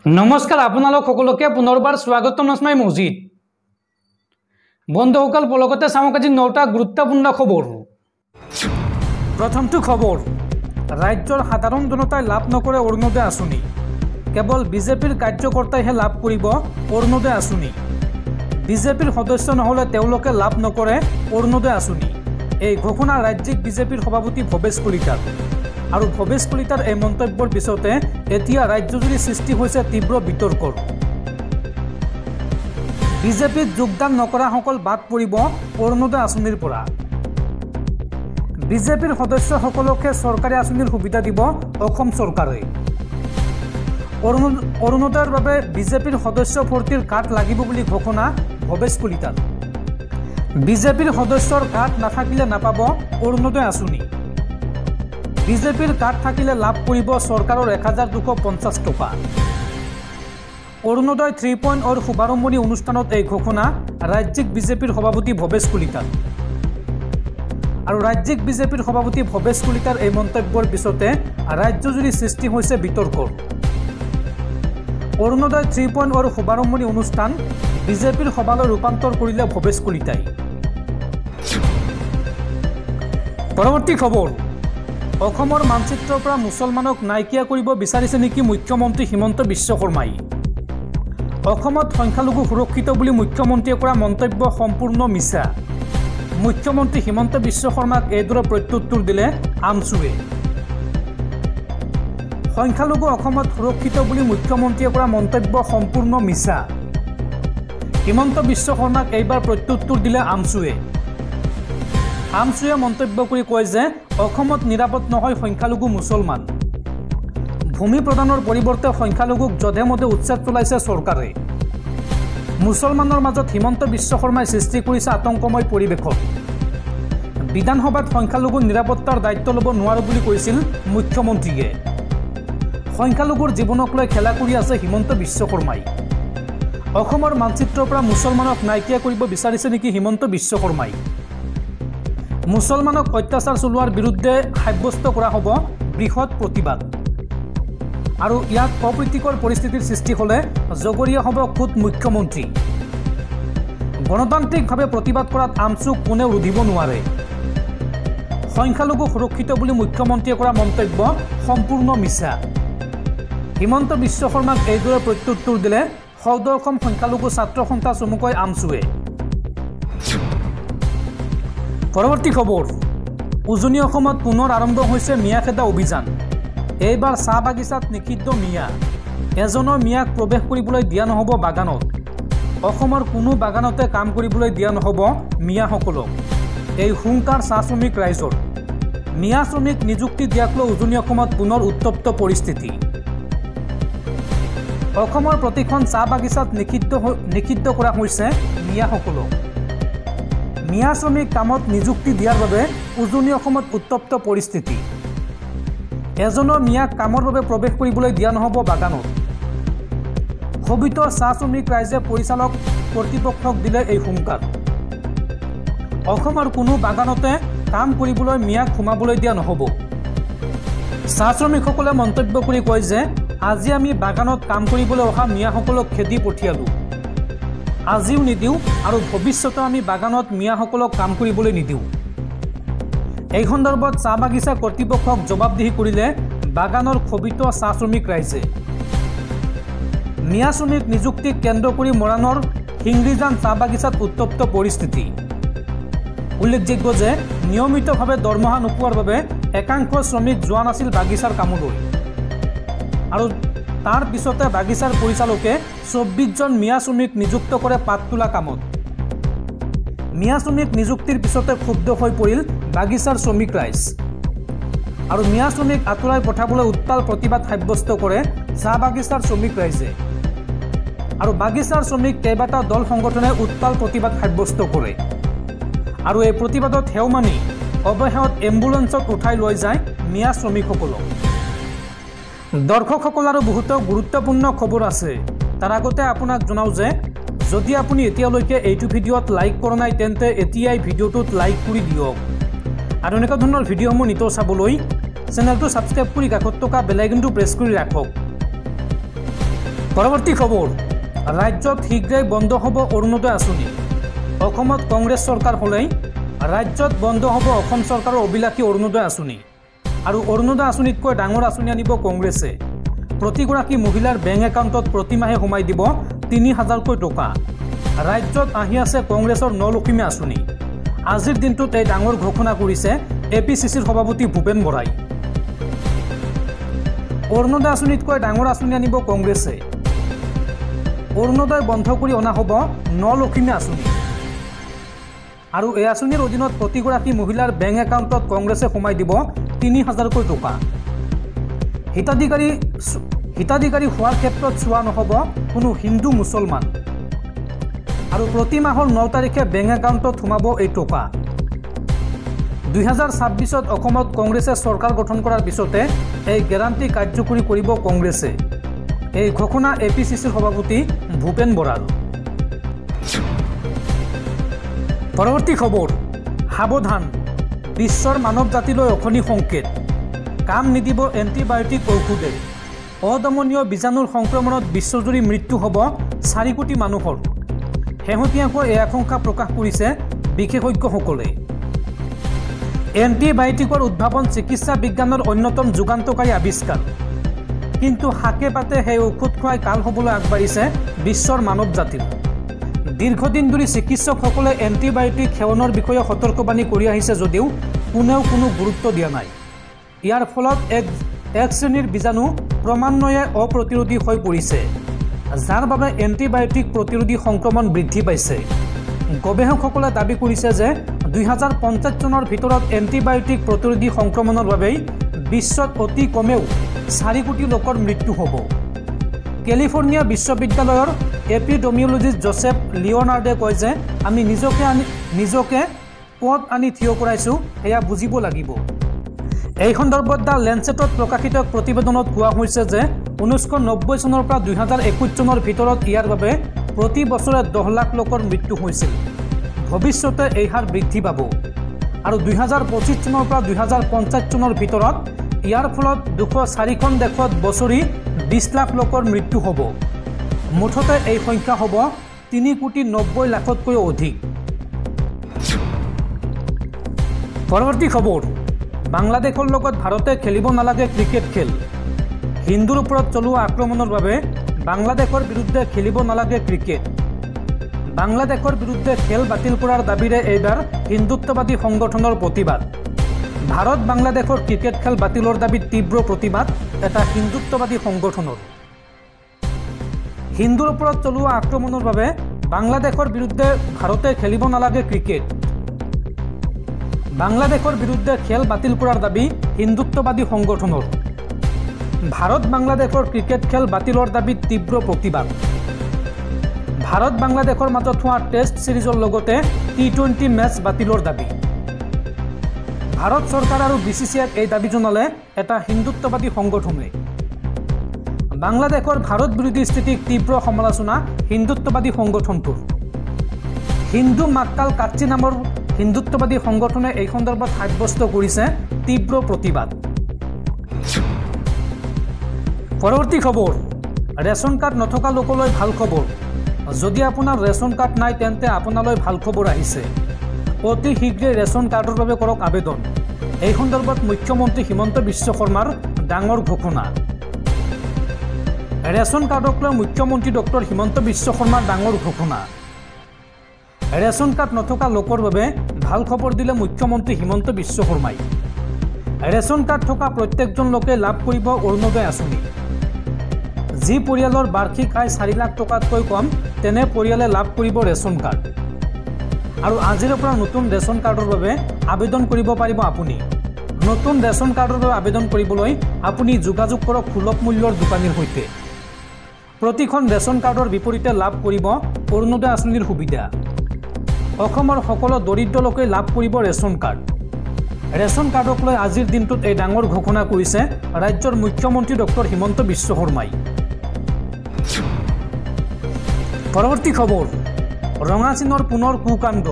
নমস্কাৰ আপোনালোক সকলোকে পুনৰবাৰ স্বাগতম নাজমাই মছজিদ বন্ধুসকল পলকতে চাওক আজি 9টা গুৰুত্বপূৰ্ণ খবৰ। প্ৰথমটো খবৰ, ৰাজ্যৰ সাধাৰণ জনতাই লাভ নকৰে অৰুণোদয় আঁচনি, কেৱল বিজেপিৰ কাৰ্যকৰ্তাইহে লাভ কৰিব অৰুণোদয় আঁচনি। বিজেপিৰ সদস্য নহলে তেওঁলোকে লাভ নকৰে অৰুণোদয় আঁচনি। এই ঘোষণা ৰাজ্যিক বিজেপিৰ সভাপতি ভৱেশ কলিতাৰ। আৰু ভৱেশ কলিতাৰ এই মন্তব্যৰ পিছতে এতিয়া ৰাজ্যজুৰি সৃষ্টি হৈছে তীব্ৰ বিতৰ্কৰ। বিজেপিত যোগদান নকৰাসকল বাদ পৰিব অৰুণোদয় আঁচনিৰ পৰা। বিজেপিৰ সদস্যসকলকহে চৰকাৰী আঁচনিৰ সুবিধা দিব অসম চৰকাৰে। অৰুণোদয়ৰ বাবে বিজেপিৰ সদস্য ভৰ্তিৰ কাট লাগিব বুলি ঘোষণা ভৱেশ কলিতাৰ। বিজেপিৰ সদস্যৰ কাট নাথাকিলে নাপাব অৰুণোদয় আঁচনি। বিজেপিৰ কাৰ্ড থাকিলে লাভ কৰিব চৰকাৰৰ 1250 টকা। অৰুণোদয় 3.0 শুভাৰম্ভণি অনুষ্ঠানত এই ঘোষণা ৰাজ্যিক বিজেপিৰ সভাপতি ভৱেশ কলিতাৰ। আৰু ৰাজ্যিক বিজেপিৰ সভাপতি ভৱেশ কলিতাৰ এই মন্তব্যৰ পিছতে ৰাজ্যজুৰি সৃষ্টি হৈছে বিতৰ্কৰ। অৰুণোদয় 3.0 শুভাৰম্ভণি অনুষ্ঠান বিজেপিৰ সভালৈ ৰূপান্তৰ কৰিলে ভৱেশ কলিতাই। পৰৱৰ্তী খবৰ, অসমৰ মানচিত্ৰৰ পৰা মুছলমানক নাইকিয়া কৰিব বিচাৰিছে নেকি মুখ্যমন্ত্ৰী হিমন্ত বিশ্ব শৰ্মাই। অসমত সংখ্যালঘু সুৰক্ষিত বুলি মুখ্যমন্ত্ৰীয়ে কৰা মন্তব্য সম্পূৰ্ণ মিছা। মুখ্যমন্ত্ৰী হিমন্ত বিশ্ব শৰ্মাক এইদৰে প্ৰত্যুত্তৰ দিলে আমছুৱে। সংখ্যালঘু অসমত সুৰক্ষিত বুলি মুখ্যমন্ত্ৰীয়ে কৰা মন্তব্য সম্পূৰ্ণ মিছা। হিমন্ত বিশ্ব শৰ্মাক এইবাৰ প্ৰত্যুত্তৰ দিলে আমছুৱে। আমছুৱে মন্তব্য কৰি কয় যে অসমত নিৰাপদ নহয় সংখ্যালঘু মুছলমান। ভূমি প্ৰদানৰ পৰিৱৰ্তে সংখ্যালঘুক যধে মধে উচ্ছেদ চলাইছে চৰকাৰে। মুছলমানৰ মাজত হিমন্ত বিশ্ব শৰ্মাই সৃষ্টি কৰিছে আতংকময় পৰিৱেশত। বিধানসভাত সংখ্যালঘুৰ নিৰাপত্তাৰ দায়িত্ব ল'ব নোৱাৰো বুলি কৈছিল মুখ্যমন্ত্ৰীয়ে। সংখ্যালঘুৰ জীৱনক লৈ খেলা কৰি আছে হিমন্ত বিশ্ব শৰ্মাই। অসমৰ মানচিত্ৰৰ পৰা মুছলমানক নাইকিয়া কৰিব বিচাৰিছে নেকি হিমন্ত বিশ্ব শৰ্মাই। মুছলমানক অত্যাচাৰ চলোৱাৰ বিৰুদ্ধে সাব্যস্ত কৰা হ'ব বৃহৎ প্ৰতিবাদ। আৰু ইয়াত অপ্ৰীতিকৰ পৰিস্থিতিৰ সৃষ্টি হ'লে জগৰীয়া হ'ব খুদ মুখ্যমন্ত্ৰী। গণতান্ত্ৰিকভাৱে প্ৰতিবাদ কৰাত আমছুক কোনেও ৰুধিব নোৱাৰে। সংখ্যালঘু সুৰক্ষিত বুলি মুখ্যমন্ত্ৰীয়ে কৰা মন্তব্য সম্পূৰ্ণ মিছা। হিমন্ত বিশ্ব শৰ্মাক এইদৰে প্ৰত্যুত্তৰ দিলে সদৌ অসম সংখ্যালঘু ছাত্ৰ সন্থা চমুকৈ আমছুৱে। পৰৱৰ্তী খবৰ, উজনি অসমত পুনৰ আৰম্ভ হৈছে মিয়া খেদা অভিযান। এইবাৰ চাহ বাগিচাত নিষিদ্ধ মিয়া। এজনৰ মিয়াক প্ৰৱেশ কৰিবলৈ দিয়া নহ'ব বাগানত। অসমৰ কোনো বাগানতে কাম কৰিবলৈ দিয়া নহ'ব মিয়াসকলক। এই হুংকাৰ চাহ শ্ৰমিক ৰাইজৰ। মিয়া শ্ৰমিক নিযুক্তি দিয়াক লৈ উজনি অসমত পুনৰ উত্তপ্ত পৰিস্থিতি। অসমৰ প্ৰতিখন চাহ বাগিচাত নিষিদ্ধ কৰা হৈছে মিয়াসকলক। মিয়া শ্ৰমিক কামত নিযুক্তি দিয়াৰ বাবে উজনি অসমত উত্তপ্ত পৰিস্থিতি। এজনৰ মিয়াক কামৰ বাবে প্ৰৱেশ কৰিবলৈ দিয়া নহ'ব বাগানত। ক্ষোভিত চাহ শ্ৰমিক ৰাইজে পৰিচালক কৰ্তৃপক্ষক দিলে এই হুংকাৰ। অসমৰ কোনো বাগানতে কাম কৰিবলৈ মিয়াক সোমাবলৈ দিয়া নহ'ব। চাহ শ্ৰমিকসকলে মন্তব্য কৰি কয় যে আজি আমি বাগানত কাম কৰিবলৈ অহা মিয়াসকলক খেদি পঠিয়ালোঁ। আজিও নিদিওঁ আৰু ভৱিষ্যতে আমি বাগানত মিয়াসকলক কাম কৰিবলৈ নিদিওঁ। এই সন্দৰ্ভত চাহ বাগিচা কৰ্তৃপক্ষক জবাবদিহি কৰিলে বাগানৰ ক্ষোভিত চাহ শ্ৰমিক ৰাইজে। মিয়া শ্ৰমিক নিযুক্তিক কেন্দ্ৰ কৰি মৰাণৰ হিংৰিজান চাহ বাগিচাত উত্তপ্ত পৰিস্থিতি। উল্লেখযোগ্য যে নিয়মিতভাৱে দৰমহা নোপোৱাৰ বাবে একাংশ শ্ৰমিক যোৱা নাছিল বাগিচাৰ কামলৈ। আৰু তাৰ পিছতে বাগিচাৰ পৰিচালকে 24 জন মিয়া শ্ৰমিক নিযুক্ত কৰে পাত তোলা কামত। মিয়া শ্ৰমিক নিযুক্তিৰ পিছতে ক্ষুব্ধ হৈ পৰিল বাগিচাৰ শ্ৰমিক ৰাইজ। আৰু মিয়া শ্ৰমিক আঁতৰাই পঠাবলৈ উত্তাল প্ৰতিবাদ সাব্যস্ত কৰে চাহ বাগিচাৰ শ্ৰমিক ৰাইজে। আৰু বাগিচাৰ শ্ৰমিক কেইবাটা দল সংগঠনে উত্তাল প্ৰতিবাদ সাব্যস্ত কৰে। আৰু এই প্ৰতিবাদত হেও মানি অৱশেষত এম্বুলেন্সত উঠাই লৈ যায় মিয়া শ্ৰমিকসকলক। দৰ্শকসকল আৰু বহুতো গুৰুত্বপূৰ্ণ খবৰ আছে। তাৰ আগতে আপোনাক জনাওঁ যে যদি আপুনি এতিয়ালৈকে এইটো ভিডিঅ'ত লাইক কৰা নাই তেন্তে এতিয়াই ভিডিঅ'টোত লাইক কৰি দিয়ক। আৰু এনেকুৱা ধৰণৰ ভিডিঅ'সমূহ নিতৌ চাবলৈ চেনেলটো ছাবস্ক্ৰাইব কৰি কাষত থকা বেল আইকনটো প্ৰেছ কৰি ৰাখক। পৰৱৰ্তী খবৰ, ৰাজ্যত শীঘ্ৰেই বন্ধ হ'ব অৰুণোদয় আঁচনি। অসমত কংগ্ৰেছ চৰকাৰ হ'লেই ৰাজ্যত বন্ধ হ'ব অসম চৰকাৰৰ অবিলাসী অৰুণোদয় আঁচনি। আৰু অৰুণোদয় আঁচনিতকৈ ডাঙৰ আঁচনি আনিব কংগ্ৰেছে। প্ৰতিগৰাকী মহিলাৰ বেংক একাউণ্টত প্ৰতিমাহে সোমাই দিব ৩,০০০কৈ টকা। ৰাজ্যত আহি আছে কংগ্ৰেছৰ নলখিমী আঁচনি। আজিৰ দিনটোত এই ডাঙৰ ঘোষণা কৰিছে APCCৰ সভাপতি ভূপেন বৰাই। অৰুণোদয় আঁচনিতকৈ ডাঙৰ আঁচনি আনিব কংগ্ৰেছে। অৰুণোদয় বন্ধ কৰি অনা হ'ব নলখিমী আঁচনি। আৰু এই আঁচনিৰ অধীনত প্ৰতিগৰাকী মহিলাৰ বেংক একাউণ্টত কংগ্ৰেছে সোমাই দিব ৩,০০০কৈ টকা। হিতাধিকাৰী হোৱাৰ ক্ষেত্ৰত চোৱা নহ'ব কোনো হিন্দু মুছলমান। আৰু প্ৰতি মাহৰ ৯ তাৰিখে বেংক একাউণ্টত সোমাব এই টকা। ২০২৬ত অসমত কংগ্ৰেছে চৰকাৰ গঠন কৰাৰ পিছতে এই গেৰাণ্টি কাৰ্যকৰী কৰিব কংগ্ৰেছে। এই ঘোষণা APCCৰ সভাপতি ভূপেন বৰাৰ। পৰৱৰ্তী খবৰ, সাৱধান, বিশ্বৰ মানৱ জাতিলৈ অশনি সংকেত। কাম নিদিব এণ্টিবায়'টিক ঔষধে। অদমনীয় বীজাণুৰ সংক্ৰমণত বিশ্বজুৰি মৃত্যু হ'ব ৪ কোটি মানুহৰ। শেহতীয়াকৈ এই আশংকা প্ৰকাশ কৰিছে বিশেষজ্ঞসকলে। এণ্টিবায়'টিকৰ উদ্ভাৱন চিকিৎসা বিজ্ঞানৰ অন্যতম যুগান্তকাৰী আৱিষ্কাৰ। কিন্তু হাকে পাতে সেই ঔষধ খুৱাই কাল হ'বলৈ আগবাঢ়িছে বিশ্বৰ মানৱ জাতিৰ। দীৰ্ঘদিন ধৰি চিকিৎসকসকলে এণ্টিবায়'টিক সেৱনৰ বিষয়ে সতৰ্কবাণী কৰি আহিছে যদিও কোনেও কোনো গুৰুত্ব দিয়া নাই। ইয়াৰ ফলত এক শ্ৰেণীৰ বীজাণু ক্ৰমান্বয়ে অপ্ৰতিৰোধী হৈ পৰিছে, যাৰ বাবে এণ্টিবায়'টিক প্ৰতিৰোধী সংক্ৰমণ বৃদ্ধি পাইছে। গৱেষকসকলে দাবী কৰিছে যে ২০৫০ চনৰ ভিতৰত এণ্টিবায়'টিক প্ৰতিৰোধী সংক্ৰমণৰ বাবেই বিশ্বত অতি কমেও ৪ কোটি লোকৰ মৃত্যু হ'ব। কেলিফৰ্ণিয়া বিশ্ববিদ্যালয়ৰ এপিডেমিঅলজিষ্ট জোচেফ লিঅ'নাৰ্ডে কয় যে আমি নিজকে ক'ত আনি থিয় কৰাইছোঁ সেয়া বুজিব লাগিব। এই সন্দৰ্ভত দ্য লেঞ্চেটত প্ৰকাশিত প্ৰতিবেদনত কোৱা হৈছে যে ১৯৯০ চনৰ পৰা ২০২১ চনৰ ভিতৰত ইয়াৰ বাবে প্ৰতি বছৰে ১০ লাখ লোকৰ মৃত্যু হৈছিল। ভৱিষ্যতে এই হাৰ বৃদ্ধি পাব। আৰু ২০২৫ চনৰ পৰা ২০৫০ চনৰ ভিতৰত ইয়াৰ ফলত ২০৪খন দেশত বছৰি ২০ লাখ লোকৰ মৃত্যু হ'ব। মুঠতে এই সংখ্যা হ'ব ৩,৯০,০০,০০০তকৈও অধিক। পৰৱৰ্তী খবৰ, বাংলাদেশৰ লগত ভাৰতে খেলিব নালাগে ক্ৰিকেট খেল। হিন্দুৰ ওপৰত চলোৱা আক্ৰমণৰ বাবে বাংলাদেশৰ বিৰুদ্ধে খেলিব নালাগে ক্ৰিকেট। বাংলাদেশৰ বিৰুদ্ধে খেল বাতিল কৰাৰ দাবীৰে এইবাৰ হিন্দুত্ববাদী সংগঠনৰ প্ৰতিবাদ। ভাৰত বাংলাদেশৰ ক্ৰিকেট খেল বাতিলৰ দাবীত তীব্ৰ প্ৰতিবাদ এটা হিন্দুত্ববাদী সংগঠনৰ। হিন্দুৰ ওপৰত চলোৱা আক্ৰমণৰ বাবে বাংলাদেশৰ বিৰুদ্ধে ভাৰতে খেলিব নালাগে ক্ৰিকেট। বাংলাদেশৰ বিৰুদ্ধে খেল বাতিল কৰাৰ দাবী হিন্দুত্ববাদী সংগঠনৰ। ভাৰত বাংলাদেশৰ ক্ৰিকেট খেল বাতিলৰ দাবীত তীব্ৰ প্ৰতিবাদ। ভাৰত বাংলাদেশৰ মাজত হোৱা টেষ্ট সিৰিজৰ লগতে T20 মেচ বাতিলৰ দাবী। ভাৰত চৰকাৰ আৰু BCCIক এই দাবী জনালে এটা হিন্দুত্ববাদী সংগঠনে। বাংলাদেশৰ ভাৰত বিৰোধী স্থিতিক তীব্ৰ সমালোচনা হিন্দুত্ববাদী সংগঠনটোৰ। হিন্দু মাক্কাল কাচ্চি নামৰ হিন্দুত্ববাদী সংগঠনে এই সন্দৰ্ভত সাব্যস্ত কৰিছে তীব্ৰ প্ৰতিবাদ। পৰৱৰ্তী খবৰ, ৰেচন কাৰ্ড নথকা লোকলৈ ভাল খবৰ। যদি আপোনাৰ ৰেচন কাৰ্ড নাই তেন্তে আপোনালৈ ভাল খবৰ আহিছে। অতি শীঘ্ৰে ৰেচন কাৰ্ডৰ বাবে কৰক আবেদন। এই সন্দৰ্ভত মুখ্যমন্ত্ৰী হিমন্ত বিশ্ব শৰ্মাৰ ডাঙৰ ঘোষণা। ৰেচন কাৰ্ডক লৈ মুখ্যমন্ত্ৰী ডক্টৰ হিমন্ত বিশ্ব শৰ্মাৰ ডাঙৰ ঘোষণা। ৰেচন কাৰ্ড নথকা লোকৰ বাবে ভাল খবৰ দিলে মুখ্যমন্ত্ৰী হিমন্ত বিশ্ব শৰ্মাই। ৰেচন কাৰ্ড থকা প্ৰত্যেকজন লোকে লাভ কৰিব অৰুণোদয় আঁচনি। যি পৰিয়ালৰ বাৰ্ষিক আয় ৪ লাখ টকাতকৈ কম তেনে পৰিয়ালে লাভ কৰিব ৰেচন কাৰ্ড। আৰু আজিৰ পৰা নতুন ৰেচন কাৰ্ডৰ বাবে আবেদন কৰিব পাৰিব আপুনি। নতুন ৰেচন কাৰ্ডৰ বাবে আবেদন কৰিবলৈ আপুনি যোগাযোগ কৰক সুলভ মূল্যৰ দোকানীৰ সৈতে। প্ৰতিখন ৰেচন কাৰ্ডৰ বিপৰীতে লাভ কৰিব অৰুণোদয় আঁচনিৰ সুবিধা। অসমৰ সকলো দৰিদ্ৰ লোকে লাভ কৰিব ৰেচন কাৰ্ড। ৰেচন কাৰ্ডক লৈ আজিৰ দিনটোত এই ডাঙৰ ঘোষণা কৰিছে ৰাজ্যৰ মুখ্যমন্ত্ৰী ডক্টৰ হিমন্ত বিশ্ব শৰ্মাই। পৰৱৰ্তী খবৰ, ৰঙাচীনৰ পুনৰ কুকাণ্ড।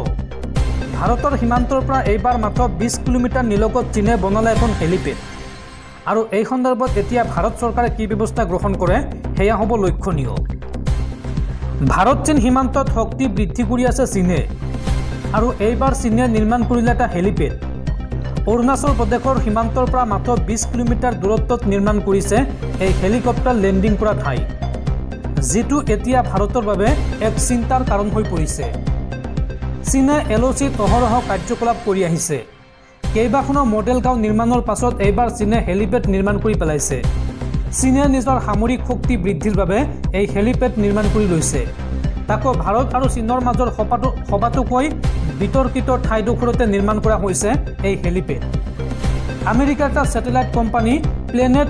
ভাৰতৰ সীমান্তৰ পৰা এইবাৰ মাত্ৰ 20 কিলোমিটাৰ নিলগত চীনে বনালে এখন হেলিপেড। আৰু এই সন্দৰ্ভত এতিয়া ভাৰত চৰকাৰে কি ব্যৱস্থা গ্ৰহণ কৰে সেয়া হ'ব লক্ষণীয়। ভাৰত চীন সীমান্তত শক্তি বৃদ্ধি কৰি আছে চীনে, আৰু এইবাৰ চীনে নিৰ্মাণ কৰিলে এটা হেলিপেড। অৰুণাচল প্ৰদেশৰ সীমান্তৰ পৰা মাত্ৰ 20 কিলোমিটাৰ দূৰত্বত নিৰ্মাণ কৰিছে এই হেলিকপ্টাৰ লেণ্ডিং কৰা ঠাই, যিটো এতিয়া ভাৰতৰ বাবে এক চিন্তাৰ কাৰণ হৈ পৰিছে। চীনে LOCত অহৰহ কাৰ্যকলাপ কৰি আহিছে। কেইবাখনো মডেল গাঁও নিৰ্মাণৰ পাছত এইবাৰ চীনে হেলিপেড নিৰ্মাণ কৰি পেলাইছে। চীনে নিজৰ সামৰিক শক্তি বৃদ্ধিৰ বাবে এই হেলিপেড নিৰ্মাণ কৰি লৈছে। তাকো ভাৰত আৰু চীনৰ মাজৰ সবাতোকৈ বিতৰ্কিত ঠাইডোখৰতে নিৰ্মাণ কৰা হৈছে এই হেলিপেড। আমেৰিকাৰ এটা ছেটেলাইট কোম্পানী প্লেনেট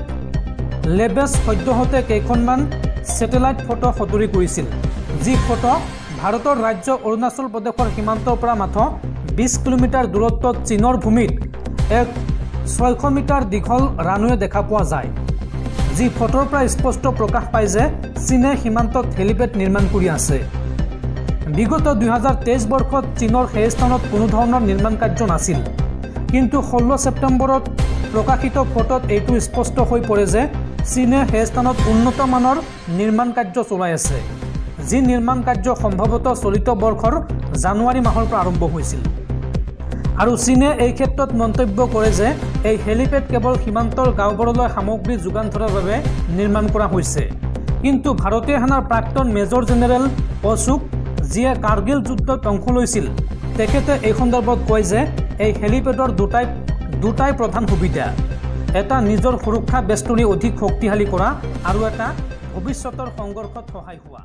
লেবেছ সদ্যহতে কেইখনমান ছেটেলাইট ফটো সদৰি কৰিছিল, যি ফটো ভাৰতৰ ৰাজ্য অৰুণাচল প্ৰদেশৰ সীমান্তৰ পৰা মাত্ৰ 20 কিলোমিটাৰ দূৰত্বত চীনৰ ভূমিত এক 600 মিটাৰ দীঘল ৰানৱে দেখা পোৱা যায়, যি ফটোৰ পৰা স্পষ্ট প্ৰকাশ পায় যে চীনে সীমান্তত হেলিপেড নিৰ্মাণ কৰি আছে। বিগত 2023 বৰ্ষত চীনৰ সেই স্থানত কোনো ধৰণৰ নিৰ্মাণ কাৰ্য নাছিল, কিন্তু 16 ছেপ্টেম্বৰত প্ৰকাশিত ফটোত এইটো স্পষ্ট হৈ পৰে যে চীনে সেই স্থানত উন্নত মানৰ নিৰ্মাণ কাৰ্য চলাই আছে, যি নিৰ্মাণ কাৰ্য সম্ভৱতঃ চলিত বৰ্ষৰ জানুৱাৰী মাহৰ পৰা আৰম্ভ হৈছিল। আৰু চীনে এই ক্ষেত্ৰত মন্তব্য কৰে যে এই হেলিপেড কেৱল সীমান্তৰ গাঁওবোৰলৈ সামগ্ৰী যোগান ধৰাৰ বাবে নিৰ্মাণ কৰা হৈছে। কিন্তু ভাৰতীয় সেনাৰ প্ৰাক্তন মেজৰ জেনেৰেল অশোক, যিয়ে কাৰ্গিল যুদ্ধত অংশ লৈছিল, তেখেতে এই সন্দৰ্ভত কয় যে এই হেলিপেডৰ দুটাই প্ৰধান সুবিধা, এটা নিজৰ সুৰক্ষা বেষ্টনী অধিক শক্তিশালী কৰা আৰু এটা ভৱিষ্যতৰ সংঘৰ্ষত সহায় হোৱা।